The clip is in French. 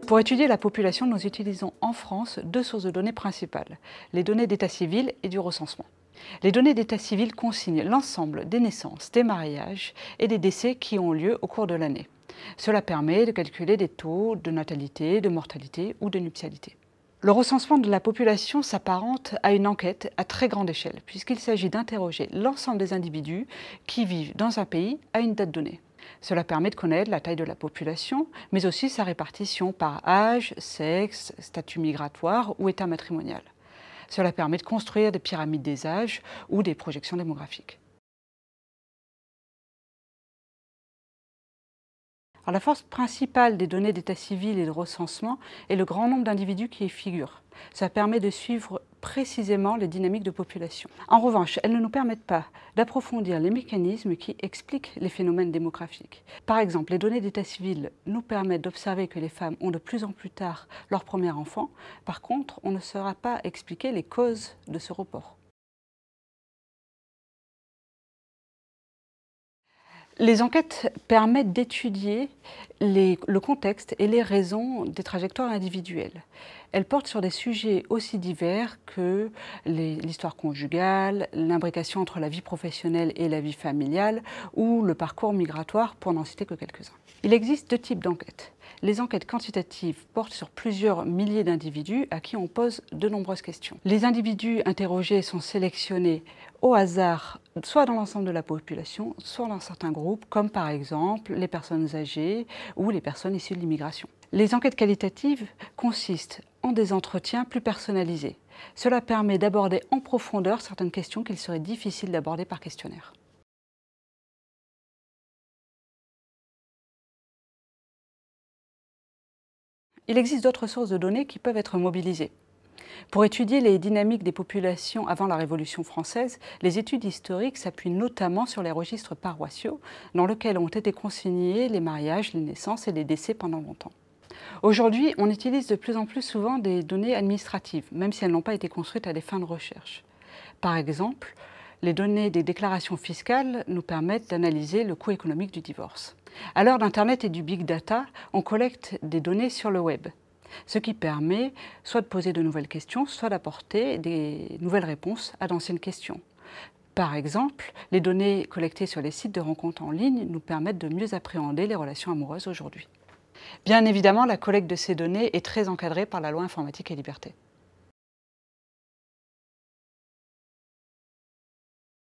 Pour étudier la population, nous utilisons en France deux sources de données principales, les données d'état civil et du recensement. Les données d'état civil consignent l'ensemble des naissances, des mariages et des décès qui ont lieu au cours de l'année. Cela permet de calculer des taux de natalité, de mortalité ou de nuptialité. Le recensement de la population s'apparente à une enquête à très grande échelle, puisqu'il s'agit d'interroger l'ensemble des individus qui vivent dans un pays à une date donnée. Cela permet de connaître la taille de la population, mais aussi sa répartition par âge, sexe, statut migratoire ou état matrimonial. Cela permet de construire des pyramides des âges ou des projections démographiques. Alors, la force principale des données d'état civil et de recensement est le grand nombre d'individus qui y figurent. Ça permet de suivre précisément les dynamiques de population. En revanche, elles ne nous permettent pas d'approfondir les mécanismes qui expliquent les phénomènes démographiques. Par exemple, les données d'état civil nous permettent d'observer que les femmes ont de plus en plus tard leur premier enfant. Par contre, on ne saura pas expliquer les causes de ce report. Les enquêtes permettent d'étudier le contexte et les raisons des trajectoires individuelles. Elles portent sur des sujets aussi divers que l'histoire conjugale, l'imbrication entre la vie professionnelle et la vie familiale ou le parcours migratoire, pour n'en citer que quelques-uns. Il existe deux types d'enquêtes. Les enquêtes quantitatives portent sur plusieurs milliers d'individus à qui on pose de nombreuses questions. Les individus interrogés sont sélectionnés au hasard, soit dans l'ensemble de la population, soit dans certains groupes, comme par exemple les personnes âgées ou les personnes issues de l'immigration. Les enquêtes qualitatives consistent en des entretiens plus personnalisés. Cela permet d'aborder en profondeur certaines questions qu'il serait difficile d'aborder par questionnaire. Il existe d'autres sources de données qui peuvent être mobilisées. Pour étudier les dynamiques des populations avant la Révolution française, les études historiques s'appuient notamment sur les registres paroissiaux dans lesquels ont été consignés les mariages, les naissances et les décès pendant longtemps. Aujourd'hui, on utilise de plus en plus souvent des données administratives, même si elles n'ont pas été construites à des fins de recherche. Par exemple, les données des déclarations fiscales nous permettent d'analyser le coût économique du divorce. À l'heure d'Internet et du Big Data, on collecte des données sur le web, ce qui permet soit de poser de nouvelles questions, soit d'apporter des nouvelles réponses à d'anciennes questions. Par exemple, les données collectées sur les sites de rencontres en ligne nous permettent de mieux appréhender les relations amoureuses aujourd'hui. Bien évidemment, la collecte de ces données est très encadrée par la loi informatique et liberté.